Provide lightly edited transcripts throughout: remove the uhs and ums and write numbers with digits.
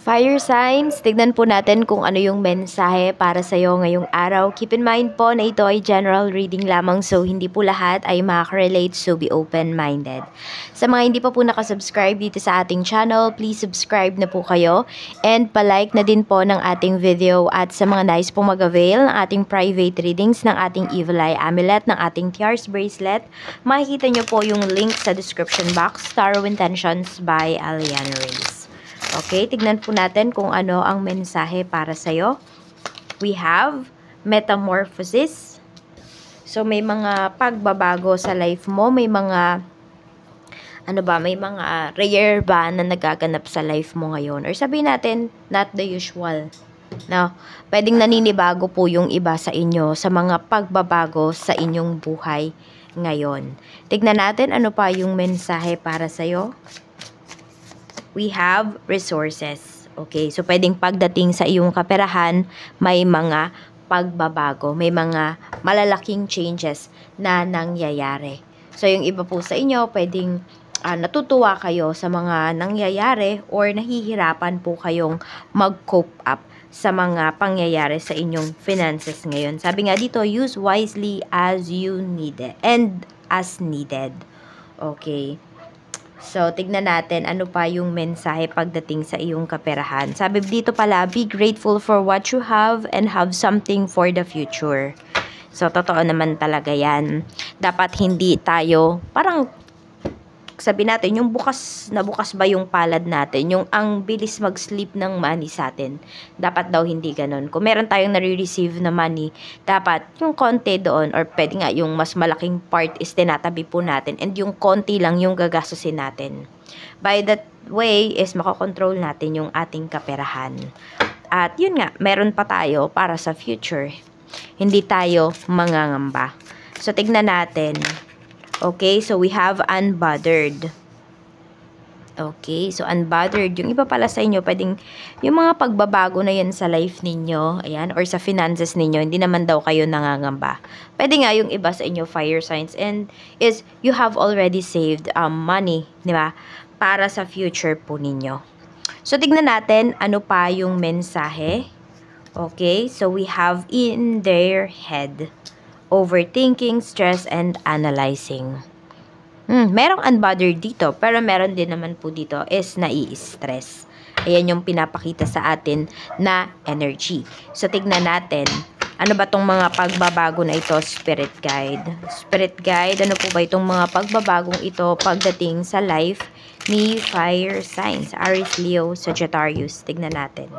Fire signs, tignan po natin kung ano yung mensahe para sa'yo ngayong araw. Keep in mind po na ito ay general reading lamang, so hindi po lahat ay makaka-relate, so be open-minded. Sa mga hindi pa po nakasubscribe dito sa ating channel, please subscribe na po kayo and palike na din po ng ating video. At sa mga nais po mag-avail ng ating private readings, ng ating Evil Eye Amulet, ng ating Tears Bracelet, makikita nyo po yung link sa description box. Tarot Intentions by Aliana Reyes. Okay, tignan po natin kung ano ang mensahe para sa'yo. We have metamorphosis. So, may mga pagbabago sa life mo. May mga, may mga rare ba na nagaganap sa life mo ngayon? Or sabihin natin, not the usual. No? Pwedeng naninibago po yung iba sa inyo sa mga pagbabago sa inyong buhay ngayon. Tignan natin ano pa yung mensahe para sa'yo. We have resources. Okay, so pwedeng pagdating sa iyong kaperahan, may mga pagbabago, may mga malalaking changes na nangyayari. So yung iba po sa inyo, pwedeng natutuwa kayo sa mga nangyayari or nahihirapan po kayong mag-cope up sa mga pangyayari sa inyong finances ngayon. Sabi nga dito, use wisely as you need it and as needed. Okay. So, tignan natin ano pa yung mensahe pagdating sa iyong kaperahan. Sabi dito pala, be grateful for what you have and have something for the future. So, totoo naman talaga yan. Dapat hindi tayo, parang sabi natin, yung bukas ba yung palad natin, yung ang bilis mag-sleep ng money sa atin. Dapat daw hindi ganun. Kung meron tayong nare-receive na money, dapat yung konti doon, or pwede nga yung mas malaking part is tinatabi po natin, and yung konti lang yung gagastusin natin. By that way is makokontrol natin yung ating kaperahan. At yun nga, meron pa tayo para sa future. Hindi tayo mangangamba. So, tignan natin. Okay, so we have unbothered. Okay, so unbothered. Yung iba pala sa inyo, pwedeng yung mga pagbabago na yan sa life ninyo, ayan, or sa finances ninyo, hindi naman daw kayo nangangamba. Pwede nga yung iba sa inyo, fire signs, and is you have already saved money, di ba, para sa future po ninyo. So, tignan natin ano pa yung mensahe. Okay, so we have in their head. Overthinking, stress, and analyzing. Merong unbothered dito, pero meron din naman po dito is nai-stress. Ayan yung pinapakita sa atin na energy. So, tignan natin, ano ba tong mga pagbabago na ito, Spirit Guide? Spirit Guide, ano po ba itong mga pagbabagong ito pagdating sa life ni Fire Signs, Aries, Leo, Sagittarius? Tignan natin.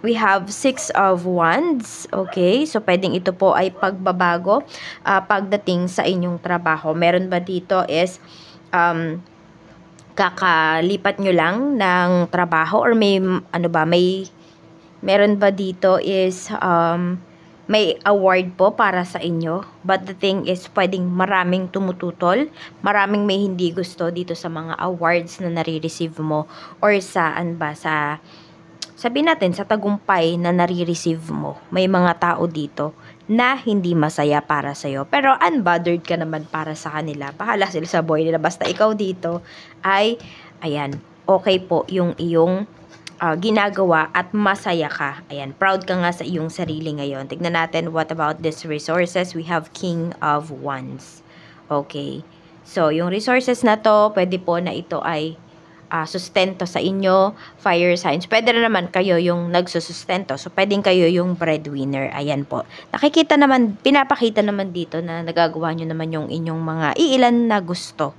We have 6 of Wands. Okay, so pwedeng ito po ay pagbabago pagdating sa inyong trabaho. Meron ba dito is kakalipat nyo lang ng trabaho, or may meron ba dito is may award po para sa inyo. But the thing is, pwedeng maraming tumututol, maraming may hindi gusto dito sa mga awards na nare-receive mo, or sabihin natin, sa tagumpay na nare-receive mo. May mga tao dito na hindi masaya para sa'yo. Pero unbothered ka naman para sa kanila. Bahala sila sa buhay nila. Basta ikaw dito ay, ayan, okay po yung iyong ginagawa at masaya ka. Ayan, proud ka nga sa iyong sarili ngayon. Tignan natin, what about these resources? We have King of Wands. Okay. So, yung resources na to, pwede po na ito ay sustento sa inyo, fire signs. Pwede na naman kayo yung nagsusustento. So, pwedeng kayo yung breadwinner. Ayan po. Nakikita naman, pinapakita naman dito na nagagawa nyo naman yung inyong mga iilan na gusto.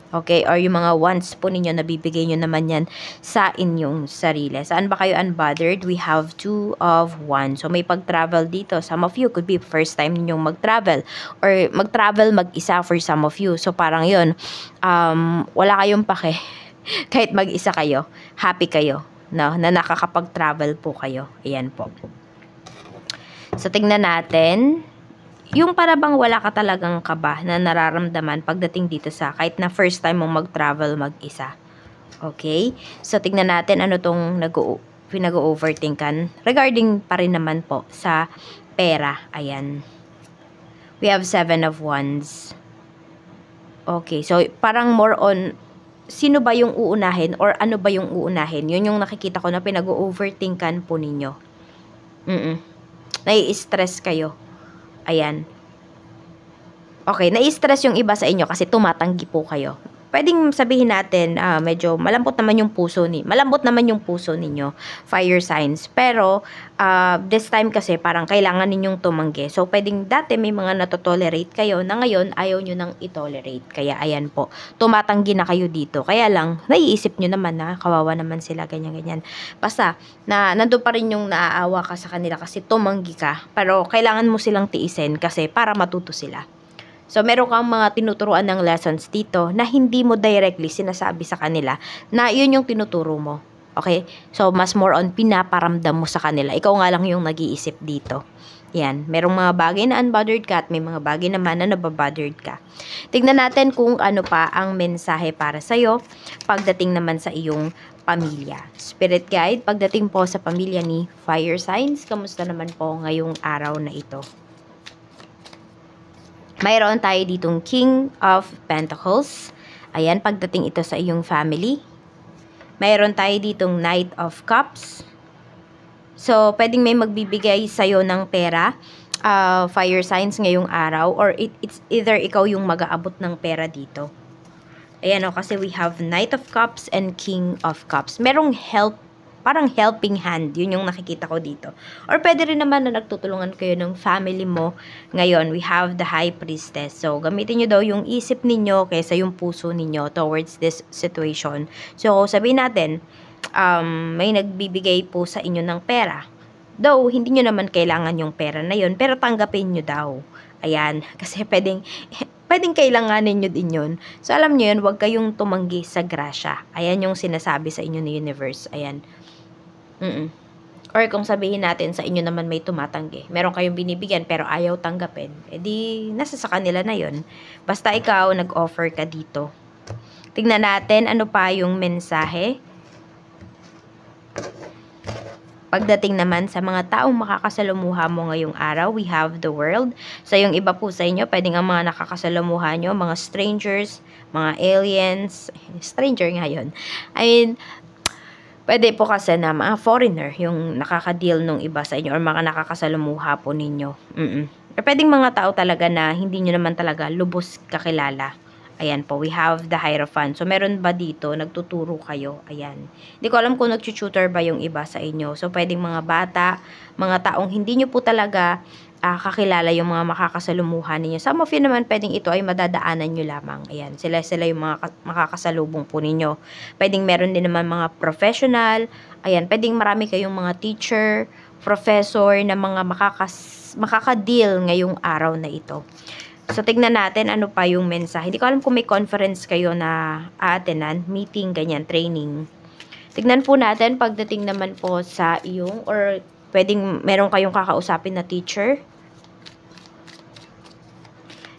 Okay? Or yung mga wants po ninyo, nabibigay nyo naman yan sa inyong sarili. Saan ba kayo unbothered? We have 2 of Wands. So, may pag-travel dito. Some of you could be first time ninyong mag-travel. Or mag-travel mag-isa for some of you. So, parang yun. Wala kayong pake. Kahit mag-isa kayo, happy kayo, no? Na nakakapag-travel po kayo. Ayan po. So, tignan natin. Yung para bang wala ka talagang kaba na nararamdaman pagdating dito sa kahit na first time mong mag-travel mag-isa. Okay? So, tignan natin ano tong pinag-overthinkan. Regarding pa rin naman po sa pera. Ayan. We have 7 of Wands. Okay. So, parang more on sino ba yung uunahin or ano ba yung uunahin? Yun yung nakikita ko na pinag-overthinkan po ninyo. Nai-stress kayo. Ayan. Okay, nai-stress yung iba sa inyo kasi tumatanggi po kayo. Pwedeng sabihin natin, medyo malambot naman yung puso ninyo, fire signs. Pero, this time kasi parang kailangan ninyong tumanggi. So, pwedeng dati may mga natotolerate kayo na ngayon ayaw nyo nang itolerate. Kaya, ayan po, tumatanggi na kayo dito. Kaya lang, naiisip nyo naman na kawawa naman sila, ganyan-ganyan. Basta, nandun pa rin yung naaawa ka sa kanila kasi tumanggi ka. Pero, kailangan mo silang tiisin kasi para matuto sila. So, meron kang mga tinuturuan ng lessons dito na hindi mo directly sinasabi sa kanila na yun yung tinuturo mo. Okay? So, mas more on pinaparamdam mo sa kanila. Ikaw nga lang yung nag-iisip dito. Yan. Merong mga bagay na unbothered ka at may mga bagay naman na nababothered ka. Tignan natin kung ano pa ang mensahe para sa'yo pagdating naman sa iyong pamilya. Spirit guide, pagdating po sa pamilya ni Fire Signs, kamusta naman po ngayong araw na ito? Mayroon tayo ditong King of Pentacles. Ayan, pagdating ito sa iyong family. Mayroon tayo ditong Knight of Cups. So, pwedeng may magbibigay sa'yo ng pera, fire signs ngayong araw, or it's either ikaw yung mag-aabot ng pera dito. Ayan o, kasi we have Knight of Cups and King of Cups. Merong help, parang helping hand, yun yung nakikita ko dito. Or pwede rin naman na nagtutulungan kayo ng family mo. Ngayon, we have the High Priestess. So, gamitin nyo daw yung isip ninyo kaysa yung puso ninyo towards this situation. So, sabihin natin, may nagbibigay po sa inyo ng pera. Though, hindi nyo naman kailangan yung pera na yun, pero tanggapin nyo daw. Ayan, kasi pwedeng kailanganin nyo din yun. So, alam nyo yun, huwag kayong tumanggi sa grasya. Ayan yung sinasabi sa inyo ni Universe. Ayan. Or kung sabihin natin sa inyo naman may tumatanggi. Meron kayong binibigyan pero ayaw tanggapin. E di, nasa sa kanila na yun. Basta ikaw, nag-offer ka dito. Tignan natin ano pa yung mensahe. Pagdating naman sa mga taong makakasalumuha mo ngayong araw, we have the world. So, yung iba po sa inyo, pwedeng ang mga nakakasalumuha nyo, mga strangers, mga aliens, stranger nga yun. I mean, pwede po kasi na mga foreigner yung nakaka-deal nung iba sa inyo or mga nakakasalumuha po ninyo. Pwedeng mga tao talaga na hindi nyo naman talaga lubos kakilala. Ayan po, we have the Hierophant. So, meron ba dito, nagtuturo kayo? Ayan. Hindi ko alam kung nag-tutor ba yung iba sa inyo. So, pwedeng mga bata, mga taong hindi nyo po talaga kakilala yung mga makakasalumuhan ninyo. Some of you naman, pwedeng ito ay madadaanan nyo lamang. Ayan, sila yung mga makakasalubong po ninyo. Pwedeng meron din naman mga professional. Ayan, pwedeng marami kayong mga teacher, professor na mga makaka-deal ngayong araw na ito. So, tignan natin ano pa yung mensahe. Hindi ko alam kung may conference kayo na aatenan, meeting, ganyan, training. Tignan po natin pagdating naman po sa iyong, or pwedeng meron kayong kakausapin na teacher.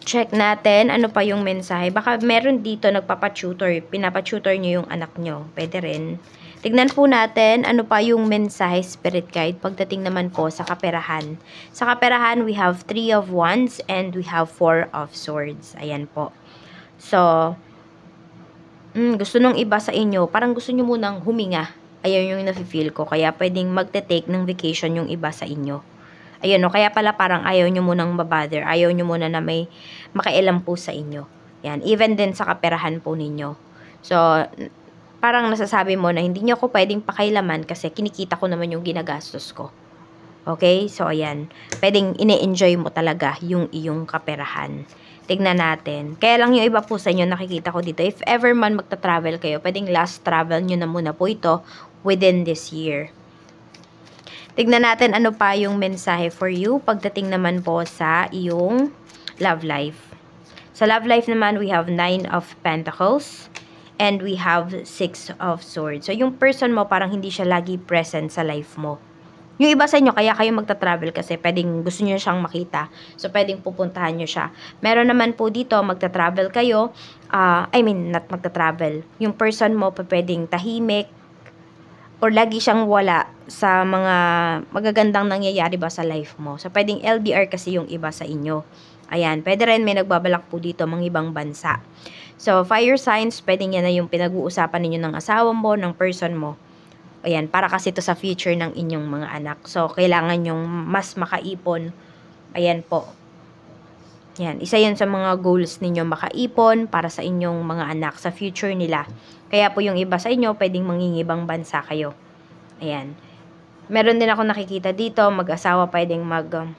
Check natin ano pa yung mensahe. Baka meron dito nagpapatutor, pinapatutor nyo yung anak nyo. Pwede rin. Tignan po natin ano pa yung mensahe, Spirit Guide, pagdating naman po sa kaperahan. Sa kaperahan, we have 3 of Wands and we have 4 of Swords. Ayan po. So, gusto nung iba sa inyo, parang gusto nyo munang huminga. Ayan yung nafe-feel ko. Kaya pwedeng magte-take ng vacation yung iba sa inyo. Ayun, no? Kaya pala parang ayaw nyo munang mabother. Ayaw nyo muna na may makailam po sa inyo. Yan. Even din sa kaperahan po ninyo. So, parang nasasabi mo na hindi nyo ako pwedeng pakailaman kasi kinikita ko naman yung ginagastos ko. Okay? So, ayan. Pwedeng ine-enjoy mo talaga yung iyong kaperahan. Tignan natin. Kaya lang yung iba po sa inyo nakikita ko dito. If ever man magta-travel kayo, pwedeng last travel nyo na muna po ito within this year. Tignan natin ano pa yung mensahe for you pagdating naman po sa iyong love life. Sa love life naman, we have 9 of Pentacles. And we have 6 of Swords. So, yung person mo, parang hindi siya lagi present sa life mo. Yung iba sa inyo, kaya kayo magta-travel kasi pwedeng gusto nyo siyang makita. So, pwedeng pupuntahan nyo siya. Meron naman po dito, magta-travel kayo. Not magta-travel. Yung person mo, pwedeng tahimik. Or lagi siyang wala sa mga magagandang nangyayari ba sa life mo. So, pwedeng LDR kasi yung iba sa inyo. Ayan, pwede rin may nagbabalak po dito mga ibang bansa. So, fire signs, pwedeng yan na yung pinag-uusapan ninyo ng asawa mo, ng person mo. Ayan, para kasi ito sa future ng inyong mga anak. So, kailangan yung mas makaipon. Ayan po. Yan, isa yan sa mga goals ninyo, makaipon para sa inyong mga anak, sa future nila. Kaya po yung iba sa inyo, pwedeng mangingibang bansa kayo. Ayan. Meron din ako nakikita dito, mag-asawa pwedeng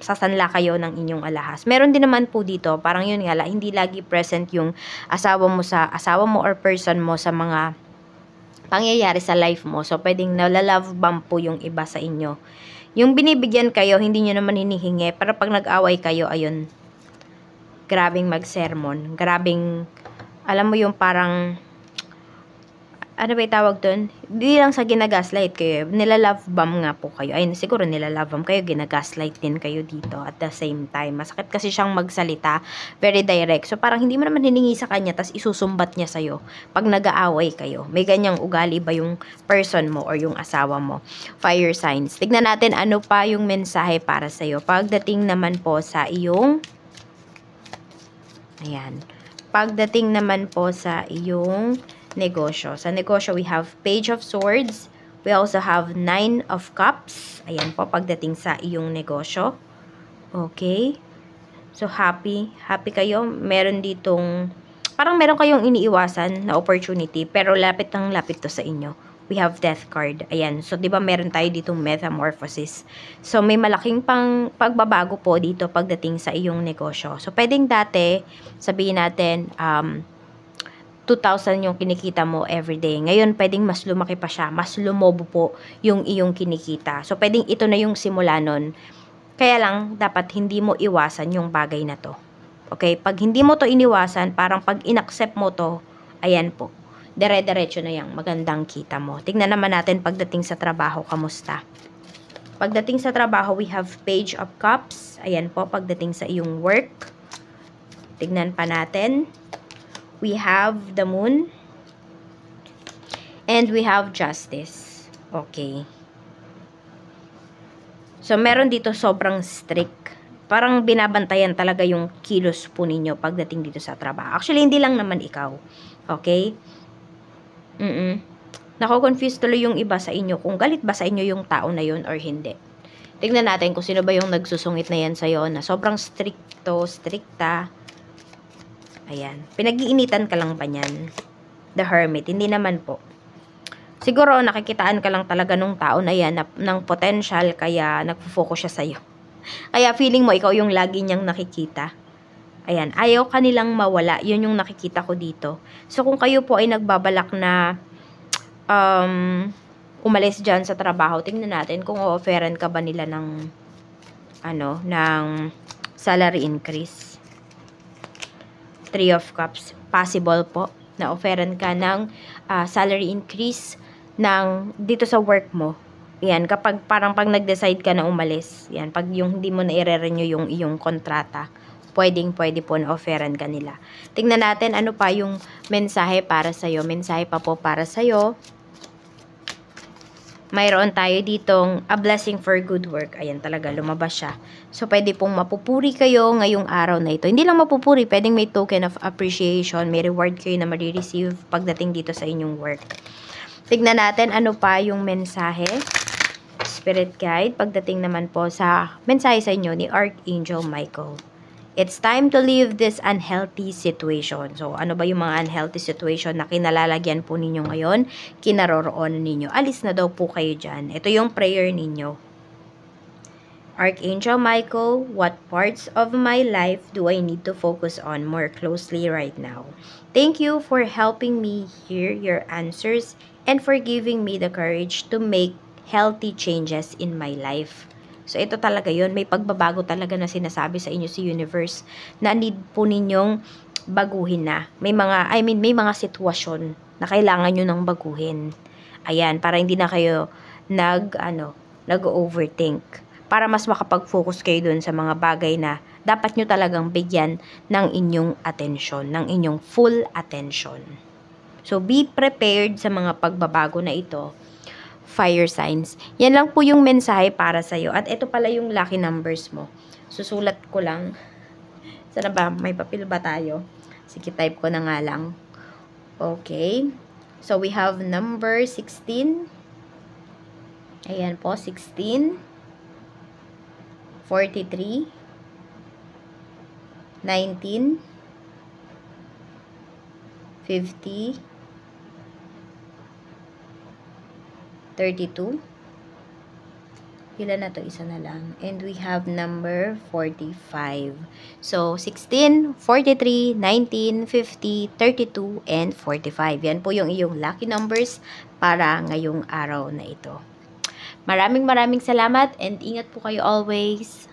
sasanla kayo ng inyong alahas. Meron din naman po dito, parang yun nga, hindi lagi present yung asawa mo or person mo sa mga pangyayari sa life mo. So, pwedeng nala-love bomb po yung iba sa inyo. Yung binibigyan kayo, hindi nyo naman hinihingi. Para pag nag-away kayo, ayun, grabing mag-sermon. Grabing, alam mo yung parang, ano ba yung tawag dun? Hindi lang sa ginagaslight kayo. Nila-love bomb nga po kayo. Ayun, siguro nila-love bomb kayo. Ginagaslight din kayo dito at the same time. Masakit kasi siyang magsalita. Very direct. So, parang hindi mo naman hiningi sa kanya tas isusumbat niya sa'yo pag nag-aaway kayo. May ganyang ugali ba yung person mo or yung asawa mo? Fire signs. Tignan natin ano pa yung mensahe para sa'yo. Pagdating naman po sa iyong Pagdating naman po sa iyong negosyo. Sa negosyo, we have Page of Swords. We also have 9 of Cups. Ayan po, pagdating sa iyong negosyo. Okay. So, happy. Happy kayo. Meron meron kayong iniiwasan na opportunity, pero lapit to sa inyo. We have Death card. Ayan. So, di ba meron tayo ditong metamorphosis. So, may malaking pagbabago po dito pagdating sa iyong negosyo. So, pwedeng dati, sabihin natin, 2,000 yung kinikita mo everyday. Ngayon, pwedeng mas lumaki pa siya. Mas lumobo po yung iyong kinikita. So, pwedeng ito na yung simula nun. Kaya lang, dapat hindi mo iwasan yung bagay na to. Okay? Pag hindi mo to iniwasan, parang pag inaccept mo to, ayan po. Dire-diretso na yung magandang kita mo. Tingnan naman natin pagdating sa trabaho, kamusta? Pagdating sa trabaho, we have Page of Cups. Ayan po, pagdating sa iyong work. Tignan pa natin. We have the Moon. And we have Justice. Okay. So, meron dito sobrang strict. Parang binabantayan talaga yung kilos po ninyo pagdating dito sa trabaho. Actually, hindi lang naman ikaw. Okay? Nako-confuse tuloy yung iba sa inyo kung galit ba sa inyo yung tao na yun or hindi. Tignan natin kung sino ba yung nagsusungit na yan sa'yo na sobrang stricta. Ayan. Pinag-iinitan ka lang ba niyan? The Hermit. Hindi naman po. Siguro, nakikitaan ka lang talaga nung tao na yan ng potential, kaya nagpo-focus siya sa'yo. Kaya feeling mo, ikaw yung lagi niyang nakikita. Ayan. Ayaw ka nilang mawala. Yun yung nakikita ko dito. So, kung kayo po ay nagbabalak na umalis dyan sa trabaho, tingnan natin kung o-offeran ka ba nila ng salary increase. 3 of Cups, possible po na offeran ka ng salary increase dito sa work mo. Yan, kapag pag nag-decide ka na umalis, yan, pag yung hindi mo na i-renew yung iyong kontrata, pwede po na offeran ka nila. Tingnan natin ano pa yung mensahe para sa'yo. Mensahe pa po para sa'yo. Mayroon tayo ditong a blessing for good work. Ayan, talaga, lumabas siya. So, pwede pong mapupuri kayo ngayong araw na ito. Hindi lang mapupuri, pwedeng may token of appreciation, may reward kayo na marireceive pagdating dito sa inyong work. Tignan natin ano pa yung mensahe. Spirit guide, pagdating naman po sa mensahe sa inyo ni Archangel Michael. It's time to leave this unhealthy situation. So, ano ba yung mga unhealthy situation na kinalalagyan po ninyo ngayon? Kinaroroonan ninyo. Alis na daw po kayo dyan. Ito yung prayer ninyo. Archangel Michael, what parts of my life do I need to focus on more closely right now? Thank you for helping me hear your answers and for giving me the courage to make healthy changes in my life. So, ito talaga yun. May pagbabago talaga na sinasabi sa inyo si Universe na need po ninyong baguhin na. May mga sitwasyon na kailangan nyo nang baguhin. Ayan, para hindi na kayo nag-overthink. Para mas makapag-focus kayo dun sa mga bagay na dapat nyo talagang bigyan ng inyong atensyon, ng inyong full attention. So, be prepared sa mga pagbabago na ito. Fire signs. Yan lang po yung mensahe para sa'yo. At ito pala yung lucky numbers mo. Susulat ko lang. Sana ba? May papel ba tayo? Sige, type ko na nga lang. Okay. So, we have number 16. Ayan po, 16, 43, 19, 50, 32. Ilan na to? Isa na lang. And we have number 45. So, 16, 43, 19, 50, 32, and 45. Yan po yung iyong lucky numbers para ngayong araw na ito. Maraming salamat and ingat po kayo always.